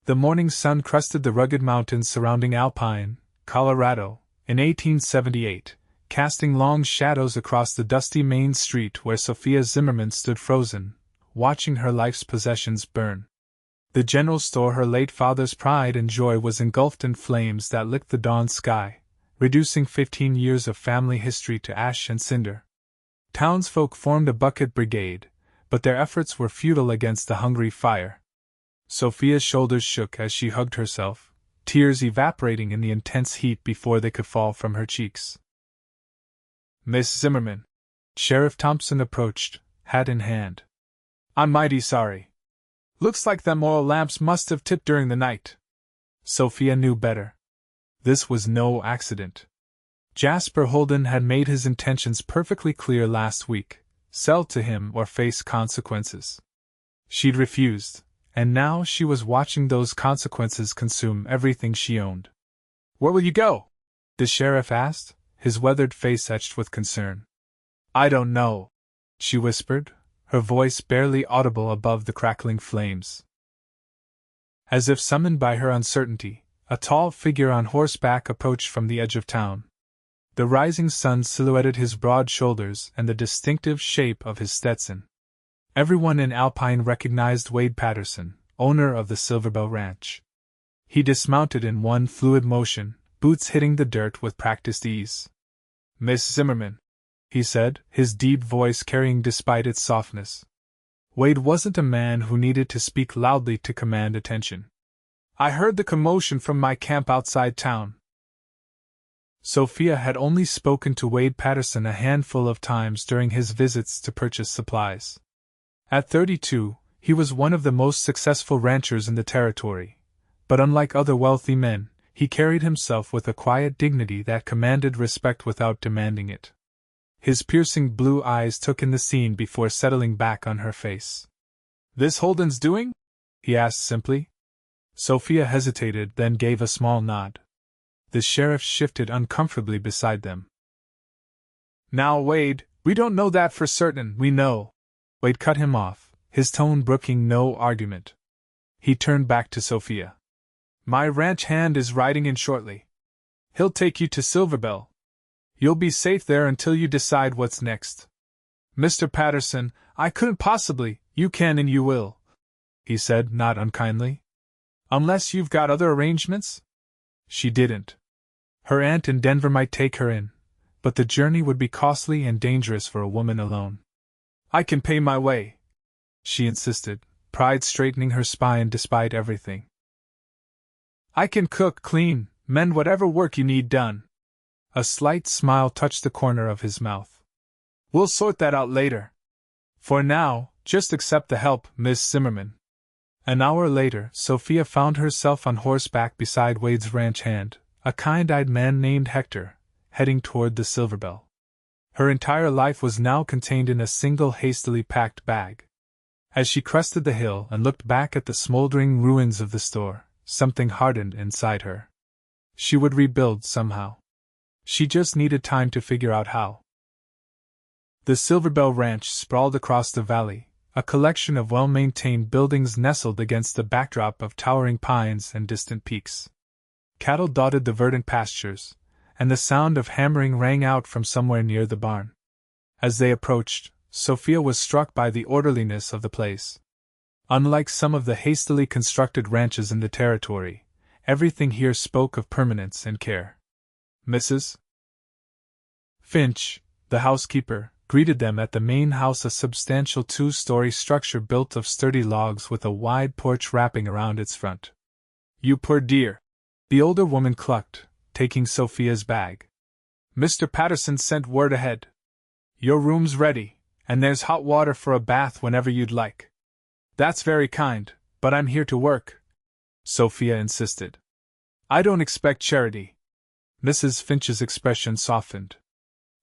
The morning sun crusted the rugged mountains surrounding Alpine, Colorado, in 1878, casting long shadows across the dusty main street where Sophia Zimmerman stood frozen, watching her life's possessions burn. The general store, her late father's pride and joy, was engulfed in flames that licked the dawn sky, reducing 15 years of family history to ash and cinder. Townsfolk formed a bucket brigade, but their efforts were futile against the hungry fire. Sophia's shoulders shook as she hugged herself, tears evaporating in the intense heat before they could fall from her cheeks. "Miss Zimmerman." Sheriff Thompson approached, hat in hand. "I'm mighty sorry. Looks like them oil lamps must have tipped during the night." Sophia knew better. This was no accident. Jasper Holden had made his intentions perfectly clear last week: sell to him or face consequences. She'd refused, and now she was watching those consequences consume everything she owned. "Where will you go?" the sheriff asked, his weathered face etched with concern. "I don't know," she whispered, her voice barely audible above the crackling flames. As if summoned by her uncertainty, a tall figure on horseback approached from the edge of town. The rising sun silhouetted his broad shoulders and the distinctive shape of his Stetson. Everyone in Alpine recognized Wade Patterson, owner of the Silverbell Ranch. He dismounted in one fluid motion, boots hitting the dirt with practiced ease. "Miss Zimmerman," he said, his deep voice carrying despite its softness. Wade wasn't a man who needed to speak loudly to command attention. "I heard the commotion from my camp outside town." Sophia had only spoken to Wade Patterson a handful of times during his visits to purchase supplies. At 32, he was one of the most successful ranchers in the territory, but unlike other wealthy men, he carried himself with a quiet dignity that commanded respect without demanding it. His piercing blue eyes took in the scene before settling back on her face. "This Holden's doing?" he asked simply. Sophia hesitated, then gave a small nod. The sheriff shifted uncomfortably beside them. "Now, Wade, we don't know that for certain, we know." Wade cut him off, his tone brooking no argument. He turned back to Sophia. "My ranch hand is riding in shortly. He'll take you to Silverbell. You'll be safe there until you decide what's next. Mr. Patterson, I couldn't possibly." "You can and you will," he said, not unkindly. "Unless you've got other arrangements?" She didn't. Her aunt in Denver might take her in, but the journey would be costly and dangerous for a woman alone. "I can pay my way," she insisted, pride straightening her spine despite everything. "I can cook, clean, mend whatever work you need done." A slight smile touched the corner of his mouth. "We'll sort that out later. For now, just accept the help, Miss Zimmerman." An hour later, Sophia found herself on horseback beside Wade's ranch hand, a kind-eyed man named Hector, heading toward the Silverbell. Her entire life was now contained in a single hastily packed bag. As she crested the hill and looked back at the smoldering ruins of the store, something hardened inside her. She would rebuild somehow. She just needed time to figure out how. The Silverbell Ranch sprawled across the valley, a collection of well-maintained buildings nestled against the backdrop of towering pines and distant peaks. Cattle dotted the verdant pastures, and the sound of hammering rang out from somewhere near the barn. As they approached, Sophia was struck by the orderliness of the place. Unlike some of the hastily constructed ranches in the territory, everything here spoke of permanence and care. Mrs. Finch, the housekeeper, greeted them at the main house, a substantial two-story structure built of sturdy logs with a wide porch wrapping around its front. "You poor dear," the older woman clucked, taking Sophia's bag. "Mr. Patterson sent word ahead. Your room's ready, and there's hot water for a bath whenever you'd like." "That's very kind, but I'm here to work," Sophia insisted. "I don't expect charity." Mrs. Finch's expression softened.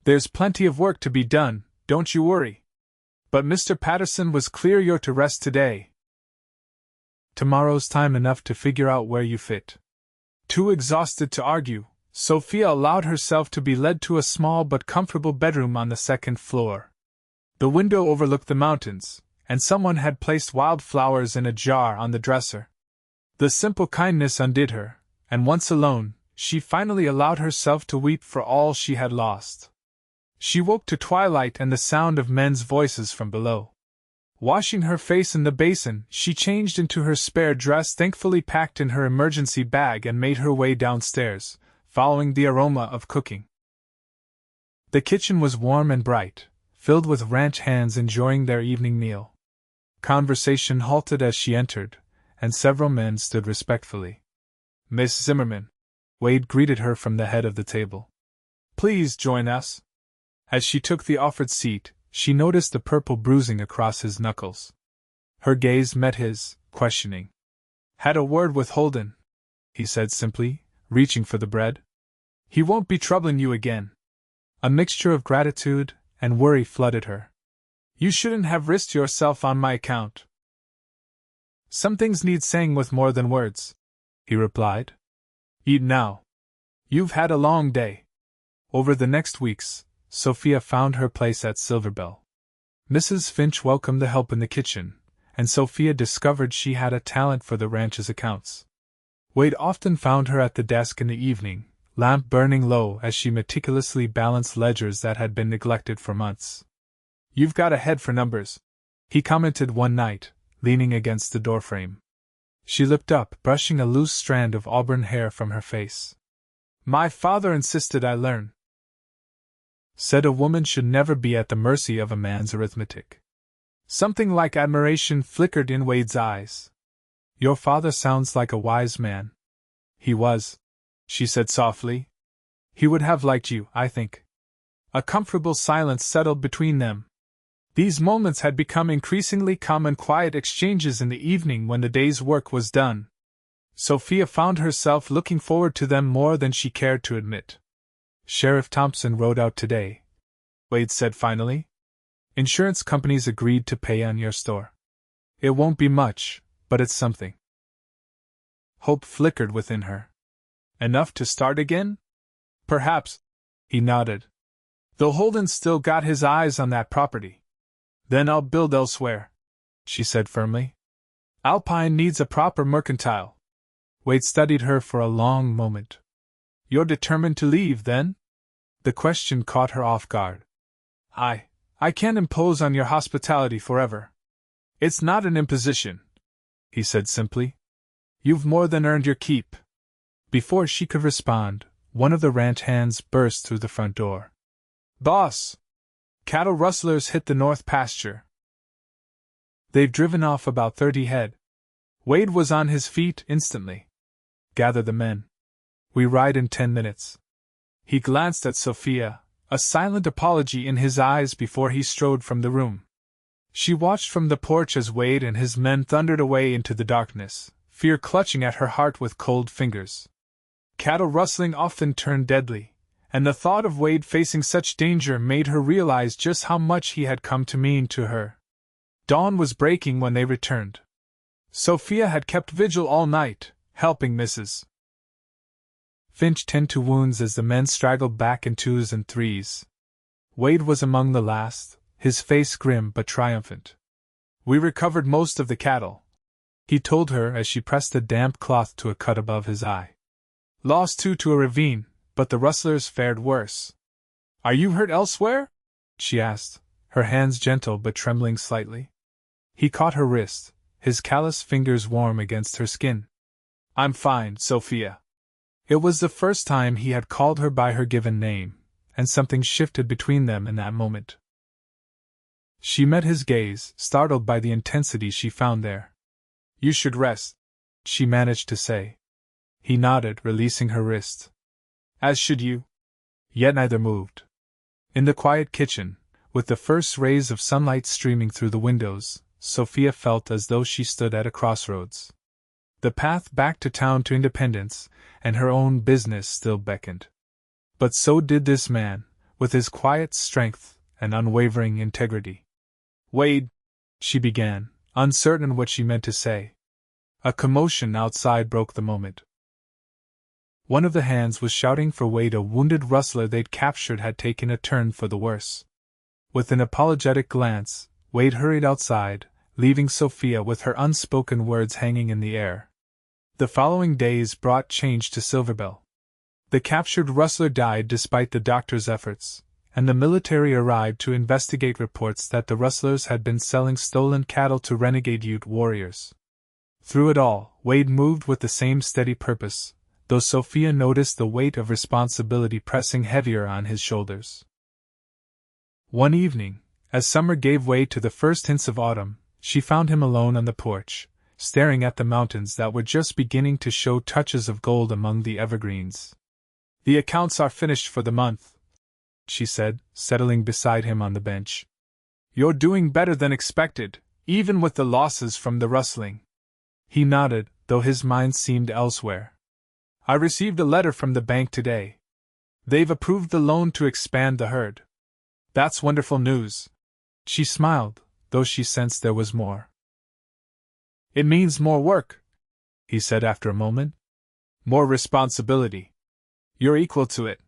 "There's plenty of work to be done, don't you worry. But Mr. Patterson was clear you're to rest today. Tomorrow's time enough to figure out where you fit." Too exhausted to argue, Sophia allowed herself to be led to a small but comfortable bedroom on the second floor. The window overlooked the mountains, and someone had placed wildflowers in a jar on the dresser. The simple kindness undid her, and once alone, she finally allowed herself to weep for all she had lost. She woke to twilight and the sound of men's voices from below. Washing her face in the basin, she changed into her spare dress thankfully packed in her emergency bag and made her way downstairs, following the aroma of cooking. The kitchen was warm and bright, filled with ranch hands enjoying their evening meal. Conversation halted as she entered, and several men stood respectfully. "Miss Zimmerman," Wade greeted her from the head of the table. "Please join us." As she took the offered seat, she noticed the purple bruising across his knuckles. Her gaze met his, questioning. "Had a word with Holden," he said simply, reaching for the bread. "He won't be troubling you again." A mixture of gratitude and worry flooded her. "You shouldn't have risked yourself on my account." "Some things need saying with more than words," he replied. "Eat now. You've had a long day." Over the next weeks, Sophia found her place at Silverbell. Mrs. Finch welcomed the help in the kitchen, and Sophia discovered she had a talent for the ranch's accounts. Wade often found her at the desk in the evening, lamp burning low as she meticulously balanced ledgers that had been neglected for months. "You've got a head for numbers," he commented one night, leaning against the doorframe. She looked up, brushing a loose strand of auburn hair from her face. "My father insisted I learn," said a woman should never be at the mercy of a man's arithmetic. Something like admiration flickered in Wade's eyes. "Your father sounds like a wise man." "He was," she said softly. "He would have liked you, I think." A comfortable silence settled between them. These moments had become increasingly common quiet exchanges in the evening when the day's work was done. Sophia found herself looking forward to them more than she cared to admit. "Sheriff Thompson rode out today," Wade said finally. "Insurance companies agreed to pay on your store. It won't be much, but it's something." Hope flickered within her. "Enough to start again?" "Perhaps," he nodded. "Though Holden's still got his eyes on that property." "Then I'll build elsewhere," she said firmly. "Alpine needs a proper mercantile." Wade studied her for a long moment. "You're determined to leave, then?" The question caught her off guard. I can't impose on your hospitality forever." "It's not an imposition," he said simply. "You've more than earned your keep." Before she could respond, one of the ranch hands burst through the front door. "Boss! Cattle rustlers hit the north pasture. They've driven off about 30 head." Wade was on his feet instantly. "Gather the men. We ride in 10 minutes. He glanced at Sophia, a silent apology in his eyes before he strode from the room. She watched from the porch as Wade and his men thundered away into the darkness, fear clutching at her heart with cold fingers. Cattle rustling often turned deadly, and the thought of Wade facing such danger made her realize just how much he had come to mean to her. Dawn was breaking when they returned. Sophia had kept vigil all night, helping Mrs. Finch tend to wounds as the men straggled back in 2s and 3s. Wade was among the last, his face grim but triumphant. "We recovered most of the cattle," he told her as she pressed a damp cloth to a cut above his eye. "Lost 2 to a ravine, but the rustlers fared worse." "Are you hurt elsewhere?" she asked, her hands gentle but trembling slightly. He caught her wrist, his callous fingers warm against her skin. "I'm fine, Sophia." It was the first time he had called her by her given name, and something shifted between them in that moment. She met his gaze, startled by the intensity she found there. "You should rest," she managed to say. He nodded, releasing her wrist. "As should you." Yet neither moved. In the quiet kitchen, with the first rays of sunlight streaming through the windows, Sophia felt as though she stood at a crossroads. The path back to town to independence, and her own business still beckoned. But so did this man, with his quiet strength and unwavering integrity. "Wade," she began, uncertain what she meant to say. A commotion outside broke the moment. One of the hands was shouting for Wade. A wounded rustler they'd captured had taken a turn for the worse. With an apologetic glance, Wade hurried outside, leaving Sophia with her unspoken words hanging in the air. The following days brought change to Silverbell. The captured rustler died despite the doctor's efforts, and the military arrived to investigate reports that the rustlers had been selling stolen cattle to renegade Ute warriors. Through it all, Wade moved with the same steady purpose, though Sophia noticed the weight of responsibility pressing heavier on his shoulders. One evening, as summer gave way to the first hints of autumn, she found him alone on the porch, staring at the mountains that were just beginning to show touches of gold among the evergreens. "The accounts are finished for the month," she said, settling beside him on the bench. "You're doing better than expected, even with the losses from the rustling." He nodded, though his mind seemed elsewhere. "I received a letter from the bank today. They've approved the loan to expand the herd." "That's wonderful news." She smiled, though she sensed there was more. "It means more work," he said after a moment. "More responsibility." "You're equal to it,"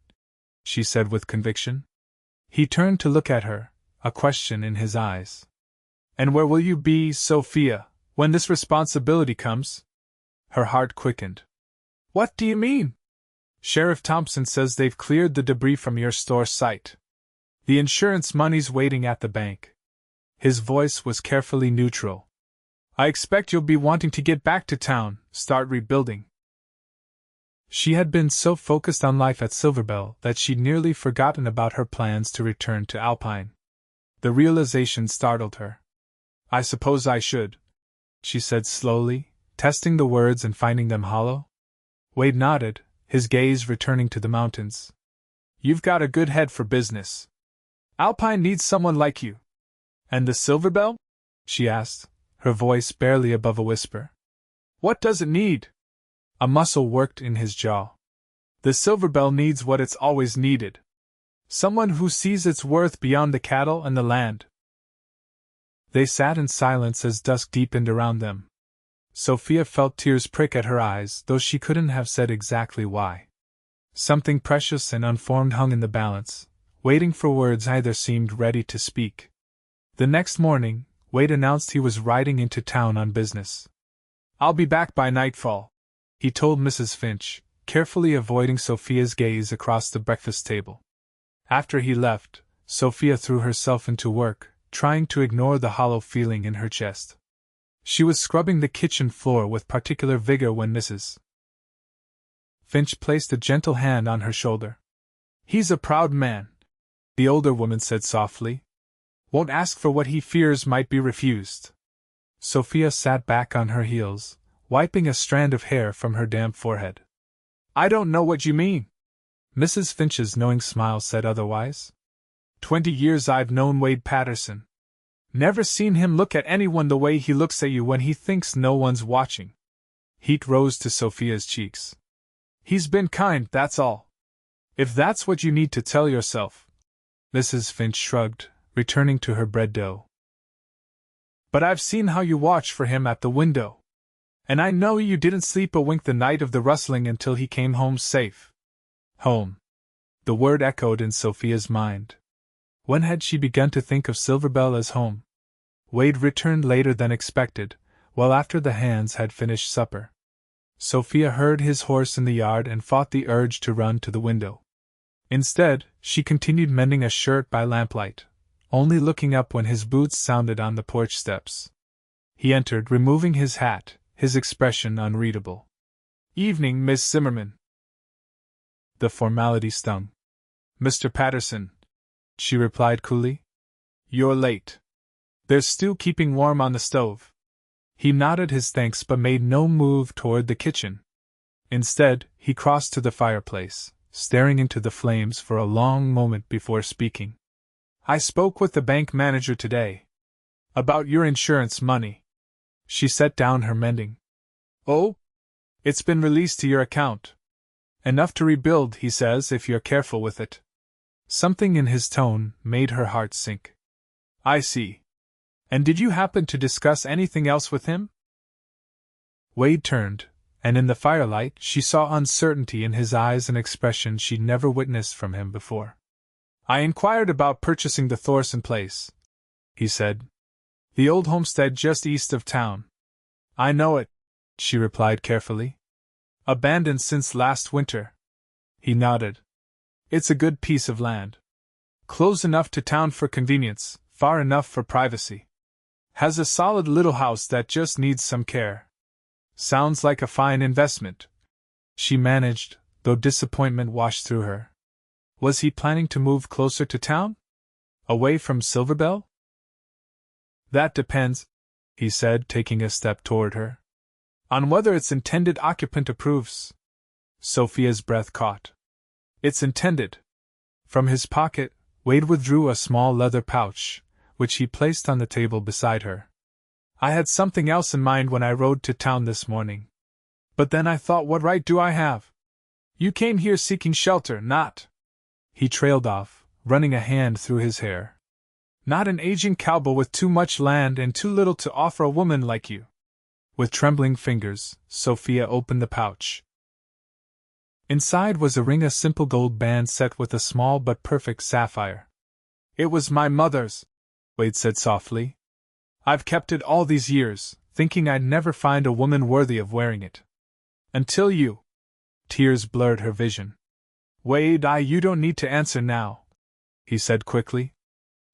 she said with conviction. He turned to look at her, a question in his eyes. "And where will you be, Sophia, when this responsibility comes?" Her heart quickened. "What do you mean?" "Sheriff Thompson says they've cleared the debris from your store site. The insurance money's waiting at the bank." His voice was carefully neutral. "I expect you'll be wanting to get back to town, start rebuilding." She had been so focused on life at Silverbell that she'd nearly forgotten about her plans to return to Alpine. The realization startled her. "I suppose I should," she said slowly, testing the words and finding them hollow. Wade nodded, his gaze returning to the mountains. "You've got a good head for business. Alpine needs someone like you." "And the Silverbell?" she asked, her voice barely above a whisper. "What does it need?" A muscle worked in his jaw. "The Silverbell needs what it's always needed. Someone who sees its worth beyond the cattle and the land." They sat in silence as dusk deepened around them. Sophia felt tears prick at her eyes, though she couldn't have said exactly why. Something precious and unformed hung in the balance, waiting for words either seemed ready to speak. The next morning, Wade announced he was riding into town on business. "I'll be back by nightfall," he told Mrs. Finch, carefully avoiding Sophia's gaze across the breakfast table. After he left, Sophia threw herself into work, trying to ignore the hollow feeling in her chest. She was scrubbing the kitchen floor with particular vigor when Mrs. Finch placed a gentle hand on her shoulder. "He's a proud man," the older woman said softly. "Won't ask for what he fears might be refused." Sophia sat back on her heels, wiping a strand of hair from her damp forehead. "I don't know what you mean." Mrs. Finch's knowing smile said otherwise. 20 years I've known Wade Patterson. Never seen him look at anyone the way he looks at you when he thinks no one's watching." Heat rose to Sophia's cheeks. "He's been kind, that's all. If that's what you need to tell yourself." Mrs. Finch shrugged, returning to her bread dough. "But I've seen how you watch for him at the window. And I know you didn't sleep a wink the night of the rustling until he came home safe." Home. The word echoed in Sophia's mind. When had she begun to think of Silverbell as home? Wade returned later than expected, well after the hands had finished supper. Sophia heard his horse in the yard and fought the urge to run to the window. Instead, she continued mending a shirt by lamplight, only looking up when his boots sounded on the porch steps. He entered, removing his hat, his expression unreadable. "Evening, Miss Zimmerman." The formality stung. "Mr. Patterson," she replied coolly. "You're late. There's stew keeping warm on the stove." He nodded his thanks but made no move toward the kitchen. Instead, he crossed to the fireplace, staring into the flames for a long moment before speaking. "I spoke with the bank manager today. About your insurance money." She set down her mending. "Oh? It's been released to your account. Enough to rebuild, he says, if you're careful with it." Something in his tone made her heart sink. "I see. And did you happen to discuss anything else with him?" Wade turned, and in the firelight she saw uncertainty in his eyes, an expression she'd never witnessed from him before. "I inquired about purchasing the Thorson place," he said. "The old homestead just east of town. I know it. she replied carefully. Abandoned since last winter. He nodded. It's a good piece of land. Close enough to town for convenience, far enough for privacy. Has a solid little house that just needs some care. Sounds like a fine investment, she managed, though disappointment washed through her. Was he planning to move closer to town? Away from Silverbell? That depends, he said, taking a step toward her. On whether its intended occupant approves. Sophia's breath caught. Its intended. From his pocket, Wade withdrew a small leather pouch, which he placed on the table beside her. I had something else in mind when I rode to town this morning. But then I thought, what right do I have? You came here seeking shelter, not... He trailed off, running a hand through his hair. Not an aging cowboy with too much land and too little to offer a woman like you. With trembling fingers, Sophia opened the pouch. Inside was a ring, a simple gold band set with a small but perfect sapphire. It was my mother's, Wade said softly. I've kept it all these years, thinking I'd never find a woman worthy of wearing it. Until you. Tears blurred her vision. Wade, you don't need to answer now, he said quickly.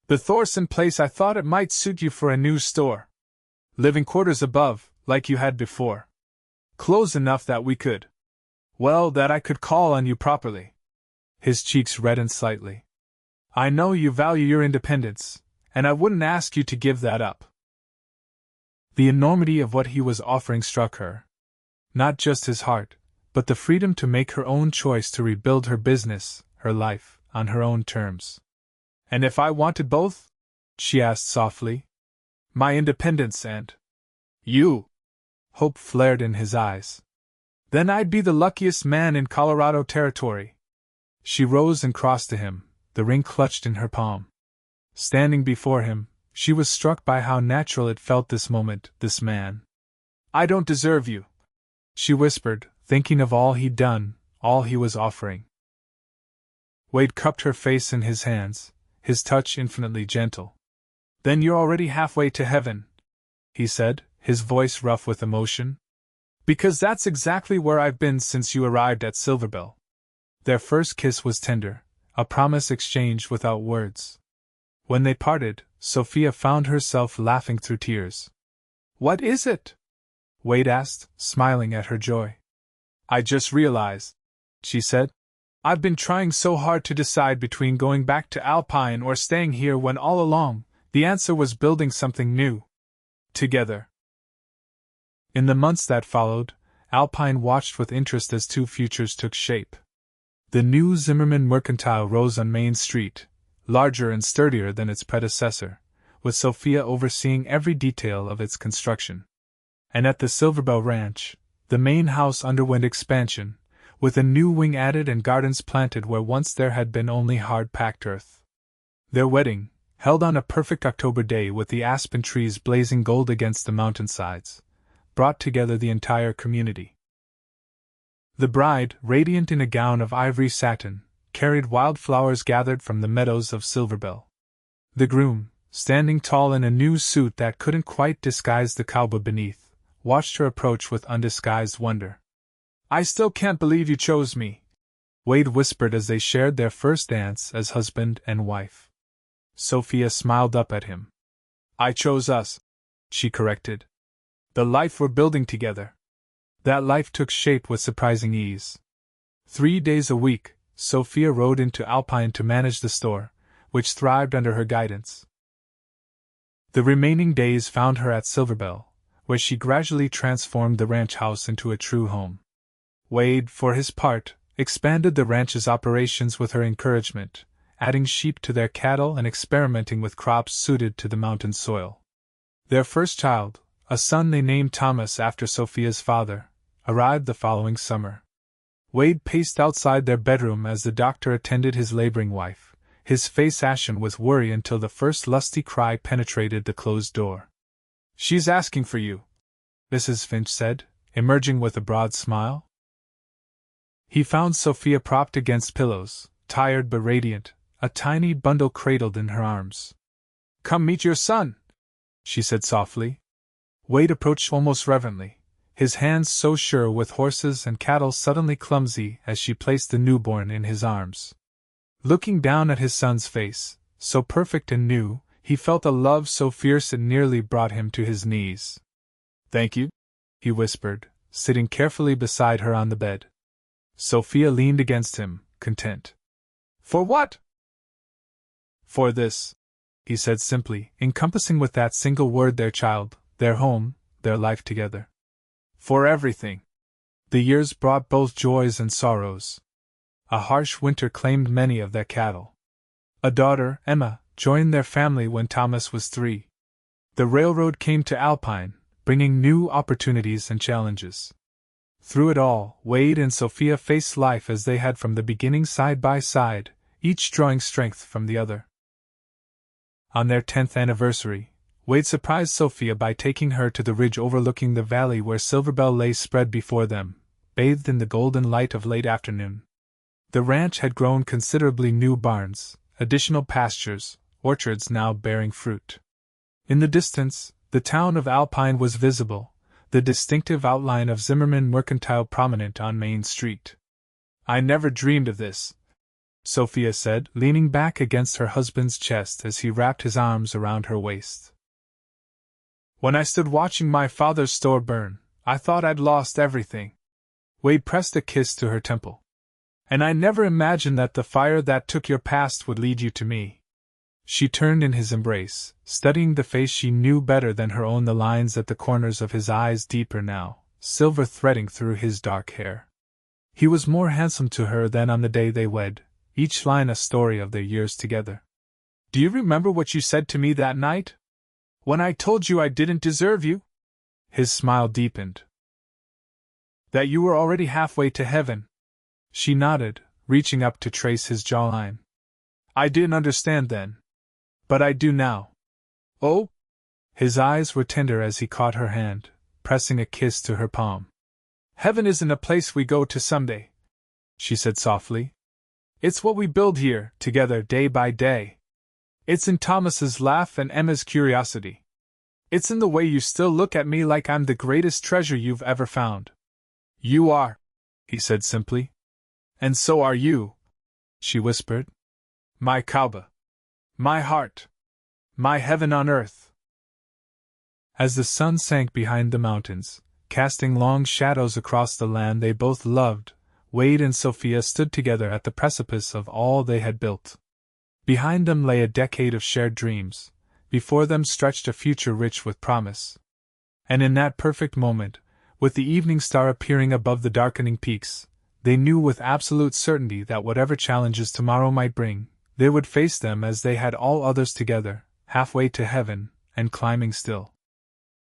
The Thorson place, I thought it might suit you for a new store. Living quarters above, like you had before. Close enough that we could. Well, that I could call on you properly. His cheeks reddened slightly. I know you value your independence, and I wouldn't ask you to give that up. The enormity of what he was offering struck her. Not just his heart, but the freedom to make her own choice to rebuild her business, her life, on her own terms. And if I wanted both? She asked softly. My independence and... you? Hope flared in his eyes. Then I'd be the luckiest man in Colorado Territory. She rose and crossed to him, the ring clutched in her palm. Standing before him, she was struck by how natural it felt this moment, this man. I don't deserve you, she whispered, thinking of all he'd done, all he was offering. Wade cupped her face in his hands, his touch infinitely gentle. Then you're already halfway to heaven, he said, his voice rough with emotion. Because that's exactly where I've been since you arrived at Silverbell. Their first kiss was tender, a promise exchanged without words. When they parted, Sophia found herself laughing through tears. What is it? Wade asked, smiling at her joy. I just realized, she said. I've been trying so hard to decide between going back to Alpine or staying here when all along, the answer was building something new. Together. In the months that followed, Alpine watched with interest as two futures took shape. The new Zimmerman Mercantile rose on Main Street, larger and sturdier than its predecessor, with Sophia overseeing every detail of its construction. And at the Silverbell Ranch, the main house underwent expansion, with a new wing added and gardens planted where once there had been only hard-packed earth. Their wedding, held on a perfect October day with the aspen trees blazing gold against the mountainsides, brought together the entire community. The bride, radiant in a gown of ivory satin, carried wildflowers gathered from the meadows of Silverbell. The groom, standing tall in a new suit that couldn't quite disguise the cowboy beneath, watched her approach with undisguised wonder. I still can't believe you chose me, Wade whispered as they shared their first dance as husband and wife. Sophia smiled up at him. I chose us, she corrected. The life we're building together. That life took shape with surprising ease. 3 days a week, Sophia rode into Alpine to manage the store, which thrived under her guidance. The remaining days found her at Silverbell, where she gradually transformed the ranch house into a true home. Wade, for his part, expanded the ranch's operations with her encouragement, adding sheep to their cattle and experimenting with crops suited to the mountain soil. Their first child, a son they named Thomas after Sophia's father, arrived the following summer. Wade paced outside their bedroom as the doctor attended his laboring wife, his face ashen with worry until the first lusty cry penetrated the closed door. She's asking for you, Mrs. Finch said, emerging with a broad smile. He found Sophia propped against pillows, tired but radiant, a tiny bundle cradled in her arms. Come meet your son, she said softly. Wade approached almost reverently, his hands so sure with horses and cattle suddenly clumsy as she placed the newborn in his arms. Looking down at his son's face, so perfect and new, he felt a love so fierce it nearly brought him to his knees. "Thank you," he whispered, sitting carefully beside her on the bed. Sophia leaned against him, content. "For what?" "For this," he said simply, encompassing with that single word their child, their home, their life together. "For everything." The years brought both joys and sorrows. A harsh winter claimed many of their cattle. A daughter, Emma, joined their family when Thomas was 3. The railroad came to Alpine, bringing new opportunities and challenges. Through it all, Wade and Sophia faced life as they had from the beginning side by side, each drawing strength from the other. On their 10th anniversary, Wade surprised Sophia by taking her to the ridge overlooking the valley where Silverbell lay spread before them, bathed in the golden light of late afternoon. The ranch had grown considerably, new barns, additional pastures, orchards now bearing fruit. In the distance, the town of Alpine was visible, the distinctive outline of Zimmerman Mercantile prominent on Main Street. "I never dreamed of this," Sophia said, leaning back against her husband's chest as he wrapped his arms around her waist. "When I stood watching my father's store burn, I thought I'd lost everything." Wade pressed a kiss to her temple. "And I never imagined that the fire that took your past would lead you to me." She turned in his embrace, studying the face she knew better than her own, the lines at the corners of his eyes deeper now, silver threading through his dark hair. He was more handsome to her than on the day they wed, each line a story of their years together. "Do you remember what you said to me that night? When I told you I didn't deserve you?" His smile deepened. "That you were already halfway to heaven." She nodded, reaching up to trace his jawline. "I didn't understand then. But I do now." "Oh?" His eyes were tender as he caught her hand, pressing a kiss to her palm. "Heaven isn't a place we go to someday," she said softly. "It's what we build here, together, day by day. It's in Thomas's laugh and Emma's curiosity. It's in the way you still look at me like I'm the greatest treasure you've ever found." "You are," he said simply. "And so are you," she whispered. "My Cowboy. My heart. My heaven on earth." As the sun sank behind the mountains, casting long shadows across the land they both loved, Wade and Sophia stood together at the precipice of all they had built. Behind them lay a decade of shared dreams, before them stretched a future rich with promise. And in that perfect moment, with the evening star appearing above the darkening peaks, they knew with absolute certainty that whatever challenges tomorrow might bring, they would face them as they had all others together, halfway to heaven, and climbing still.